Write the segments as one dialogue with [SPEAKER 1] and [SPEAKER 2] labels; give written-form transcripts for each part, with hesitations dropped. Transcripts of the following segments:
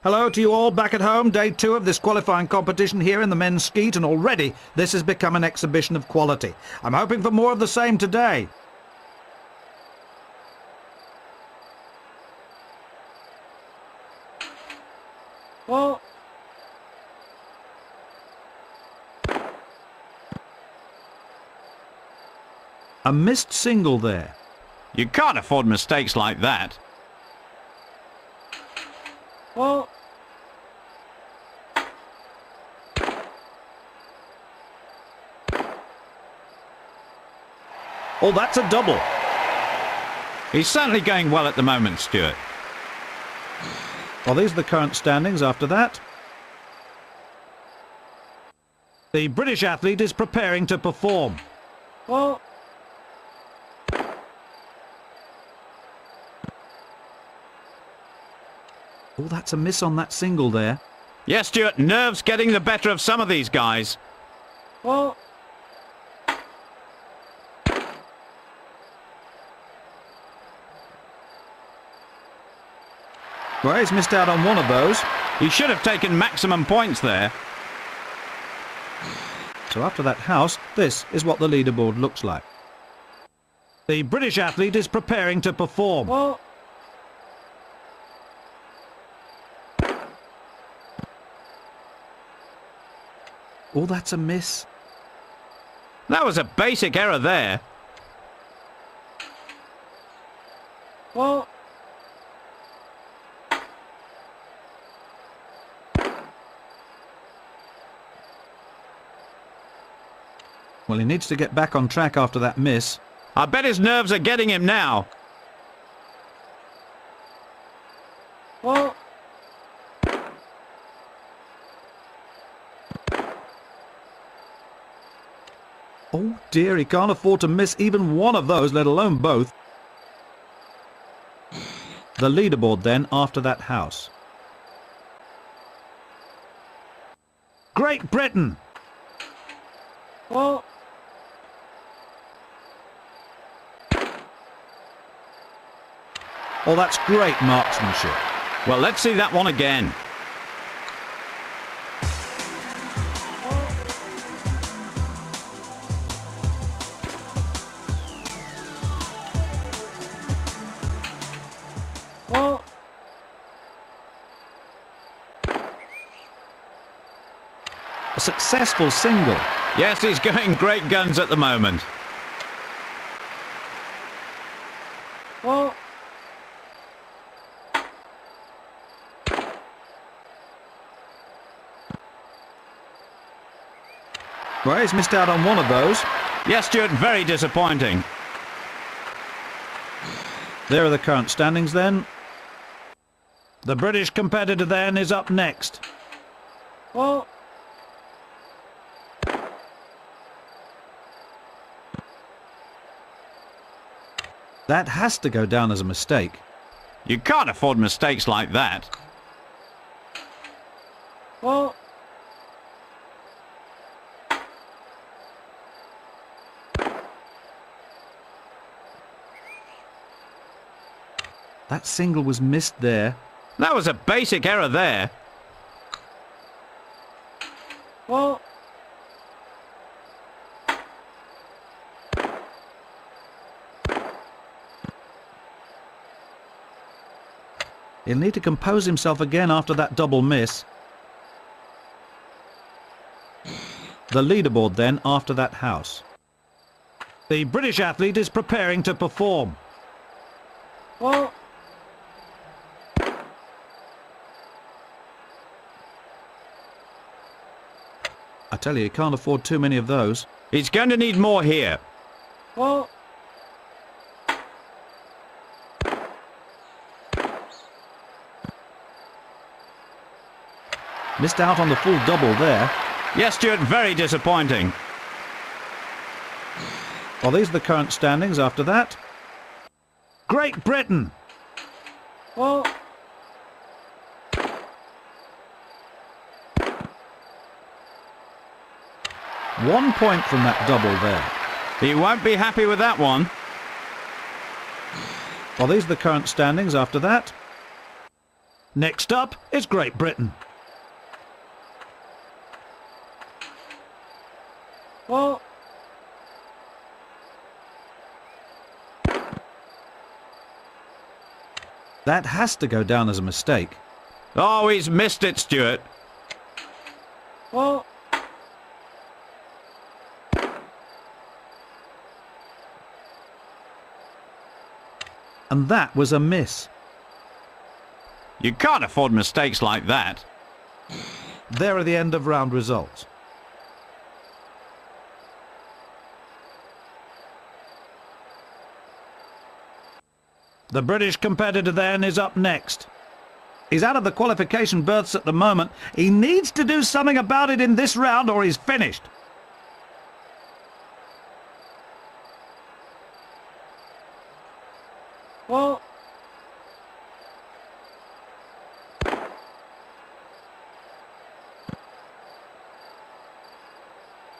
[SPEAKER 1] Hello to you all back at home. Day 2 of this qualifying competition here in the men's skeet, and already this has become an exhibition of quality. I'm hoping for more of the same today.
[SPEAKER 2] Well,
[SPEAKER 1] a missed single there.
[SPEAKER 3] You can't afford mistakes like that.
[SPEAKER 2] well,
[SPEAKER 1] Oh, that's a double.
[SPEAKER 3] He's certainly going well at the moment, Stuart.
[SPEAKER 1] Well, these are the current standings after that. The British athlete is preparing to perform.
[SPEAKER 2] well,
[SPEAKER 1] Oh, that's a miss on that single there.
[SPEAKER 3] Yes, Stuart, nerves getting the better of some of these guys.
[SPEAKER 2] well,
[SPEAKER 1] Well, he's missed out on one of those.
[SPEAKER 3] He should have taken maximum points there.
[SPEAKER 1] So after that house, this is what the leaderboard looks like. The British athlete is preparing to perform.
[SPEAKER 2] well,
[SPEAKER 1] Oh, that's a miss.
[SPEAKER 3] That was a basic error there.
[SPEAKER 2] well,
[SPEAKER 1] Well, he needs to get back on track after that miss.
[SPEAKER 3] I bet his nerves are getting him now.
[SPEAKER 2] well,
[SPEAKER 1] Oh dear, he can't afford to miss even one of those, let alone both. The leaderboard then after that house. Great Britain!
[SPEAKER 2] well,
[SPEAKER 1] Oh, that's great marksmanship.
[SPEAKER 3] Well, let's see that one again.
[SPEAKER 2] well,
[SPEAKER 1] A successful single.
[SPEAKER 3] Yes, he's going great guns at the moment.
[SPEAKER 2] well,
[SPEAKER 1] Well, he's missed out on one of those.
[SPEAKER 3] Yes, Stuart, very disappointing.
[SPEAKER 1] There are the current standings then. The British competitor then is up next.
[SPEAKER 2] well,
[SPEAKER 1] That has to go down as a mistake.
[SPEAKER 3] You can't afford mistakes like that.
[SPEAKER 2] well,
[SPEAKER 1] That single was missed there.
[SPEAKER 3] That was a basic error there.
[SPEAKER 2] well,
[SPEAKER 1] He'll need to compose himself again after that double miss. The leaderboard then after that house. The British athlete is preparing to perform.
[SPEAKER 2] well,
[SPEAKER 1] I tell you can't afford too many of those.
[SPEAKER 3] He's going to need more here.
[SPEAKER 2] well,
[SPEAKER 1] Missed out on the full double there.
[SPEAKER 3] Yes, Stuart, very disappointing.
[SPEAKER 1] Well, these are the current standings after that. Great Britain!
[SPEAKER 2] well,
[SPEAKER 1] 1 point from that double there.
[SPEAKER 3] He won't be happy with that one.
[SPEAKER 1] Well, these are the current standings after that. Next up is Great Britain.
[SPEAKER 2] Well,
[SPEAKER 1] That has to go down as a mistake.
[SPEAKER 3] Oh, he's missed it, Stuart.
[SPEAKER 2] well,
[SPEAKER 1] And that was a miss.
[SPEAKER 3] You can't afford mistakes like that.
[SPEAKER 1] There are the end of round results. The British competitor then is up next. He's out of the qualification berths at the moment. He needs to do something about it in this round or he's finished.
[SPEAKER 2] well,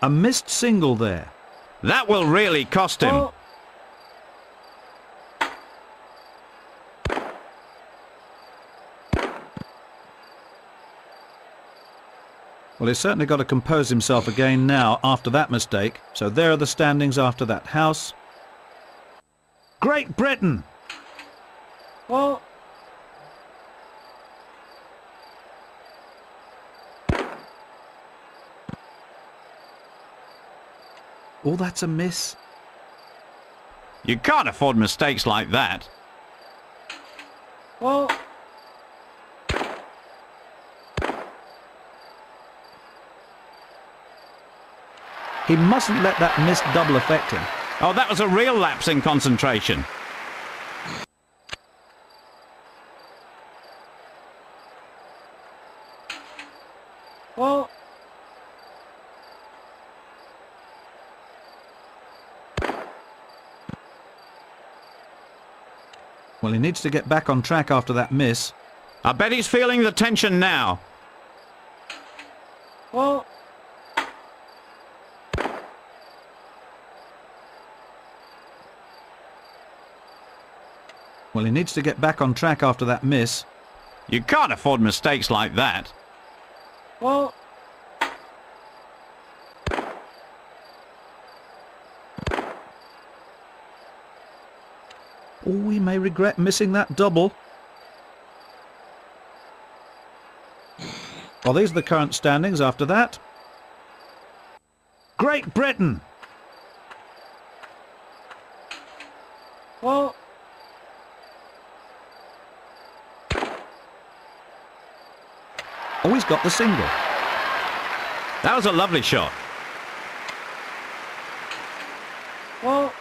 [SPEAKER 1] A missed single there.
[SPEAKER 3] That will really cost him.
[SPEAKER 2] well,
[SPEAKER 1] Well, he's certainly got to compose himself again now after that mistake. So there are the standings after that house. Great Britain!
[SPEAKER 2] well,
[SPEAKER 1] Oh, that's a miss.
[SPEAKER 3] You can't afford mistakes like that.
[SPEAKER 2] well,
[SPEAKER 1] He mustn't let that missed double affect him.
[SPEAKER 3] Oh, that was a real lapse in concentration.
[SPEAKER 2] well,
[SPEAKER 1] Well, he needs to get back on track after that miss.
[SPEAKER 3] I bet he's feeling the tension now.
[SPEAKER 2] well,
[SPEAKER 1] Well, he needs to get back on track after that miss.
[SPEAKER 3] You can't afford mistakes like that.
[SPEAKER 2] well,
[SPEAKER 1] Oh, he may regret missing that double. Well, these are the current standings after that. Great Britain!
[SPEAKER 2] well,
[SPEAKER 1] Oh, he's got the single.
[SPEAKER 3] That was a lovely shot.
[SPEAKER 2] well,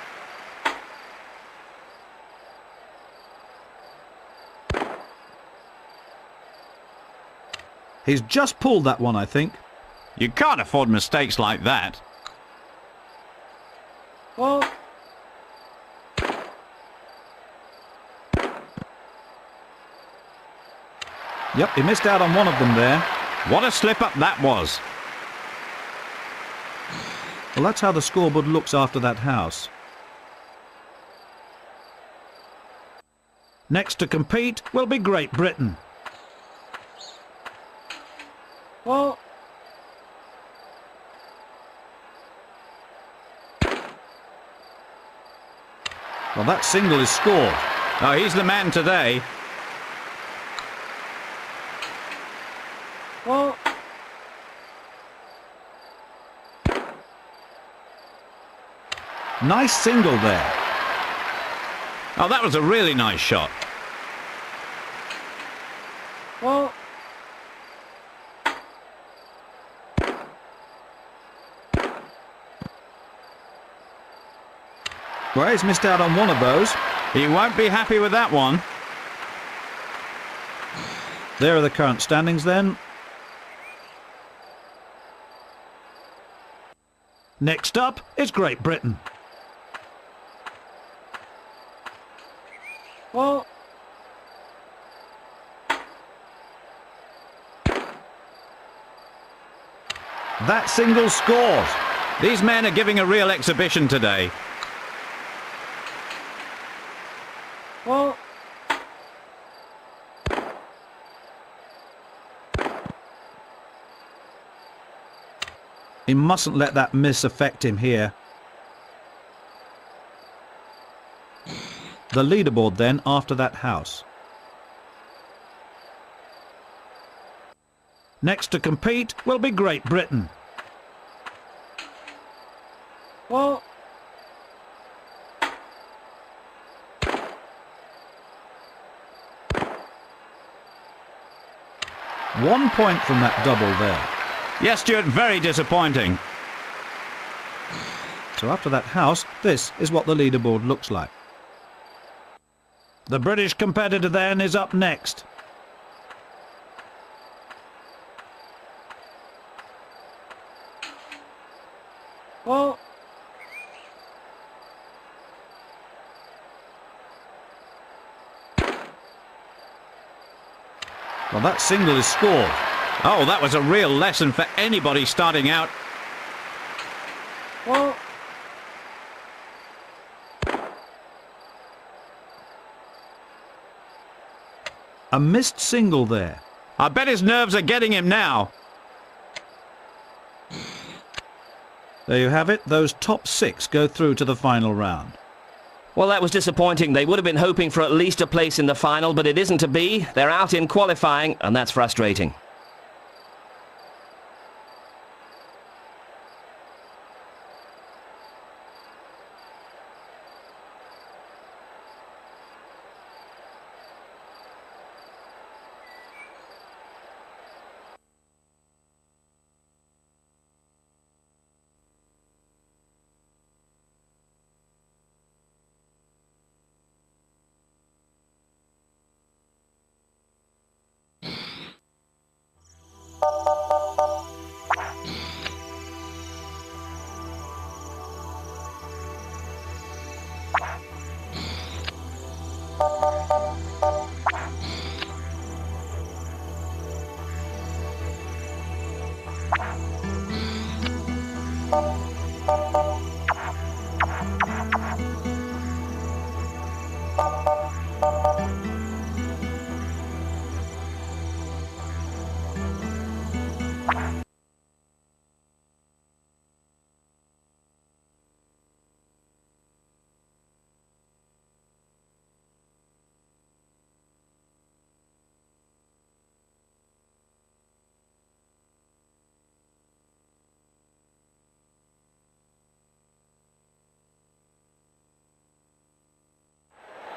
[SPEAKER 1] He's just pulled that one, I think.
[SPEAKER 3] You can't afford mistakes like that.
[SPEAKER 2] well,
[SPEAKER 1] Yep, he missed out on one of them there.
[SPEAKER 3] What a slip-up that was.
[SPEAKER 1] Well, that's how the scoreboard looks after that house. Next to compete will be Great Britain.
[SPEAKER 2] well,
[SPEAKER 1] Well, that single is scored.
[SPEAKER 3] Oh, he's the man today.
[SPEAKER 2] well,
[SPEAKER 1] Nice single there.
[SPEAKER 3] Oh, that was a really nice shot.
[SPEAKER 2] well,
[SPEAKER 1] Well, he's missed out on one of those.
[SPEAKER 3] He won't be happy with that one.
[SPEAKER 1] There are the current standings then. Next up is Great Britain.
[SPEAKER 2] well,
[SPEAKER 1] That single scores.
[SPEAKER 3] These men are giving a real exhibition today.
[SPEAKER 2] well,
[SPEAKER 1] He mustn't let that miss affect him here. The leaderboard then after that house. Next to compete will be Great Britain.
[SPEAKER 2] well,
[SPEAKER 1] 1 point from that double there.
[SPEAKER 3] Yes, Stuart, very disappointing.
[SPEAKER 1] So after that house, this is what the leaderboard looks like. The British competitor then is up next.
[SPEAKER 2] well,
[SPEAKER 1] Well, that single is scored.
[SPEAKER 3] Oh, that was a real lesson for anybody starting out.
[SPEAKER 2] well,
[SPEAKER 1] A missed single there.
[SPEAKER 3] I bet his nerves are getting him now.
[SPEAKER 1] There you have it. Those top 6 go through to the final round.
[SPEAKER 4] Well, that was disappointing. They would have been hoping for at least a place in the final, but it isn't to be. They're out in qualifying, and that's frustrating.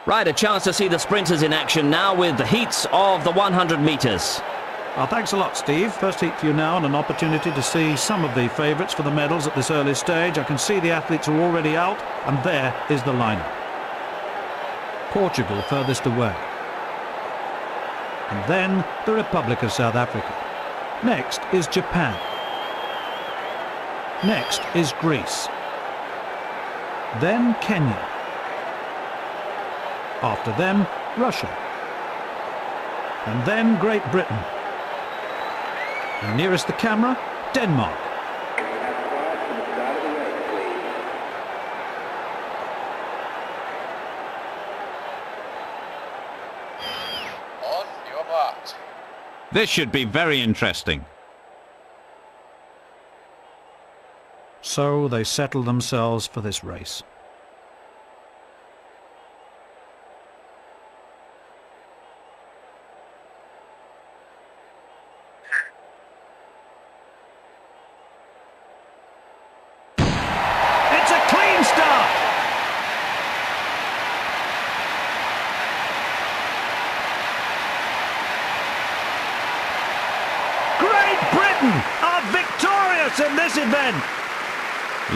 [SPEAKER 4] Right, a chance to see the sprinters in action now with the heats of the 100 metres.
[SPEAKER 1] Well, thanks a lot, Steve. First heat for you now and an opportunity to see some of the favourites for the medals at this early stage. I can see the athletes are already out, and there is the lineup. Portugal furthest away. And then the Republic of South Africa. Next is Japan. Next is Greece. Then Kenya. After them, Russia. And then Great Britain. And nearest the camera, Denmark.
[SPEAKER 5] On your marks.
[SPEAKER 3] This should be very interesting.
[SPEAKER 1] So they settle themselves for this race. It's a clean start. Great Britain are victorious in this event.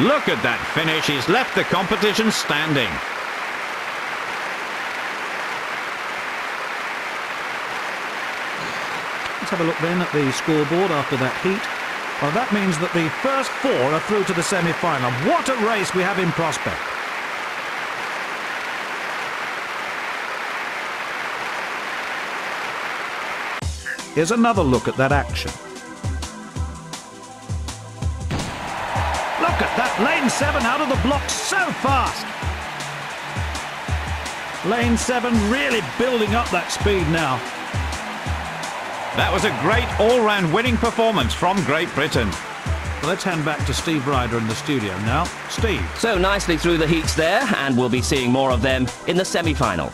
[SPEAKER 3] Look at that finish. He's left the competition standing.
[SPEAKER 1] Let's have a look then at the scoreboard after that heat. Well, that means that the first 4 are through to the semi-final. What a race we have in prospect. Here's another look at that action. Look at that, lane 7 out of the blocks so fast. Lane 7 really building up that speed now.
[SPEAKER 3] That was a great all-round winning performance from Great Britain.
[SPEAKER 1] Let's hand back to Steve Ryder in the studio now. Steve.
[SPEAKER 4] So nicely through the heats there, and we'll be seeing more of them in the semi-final.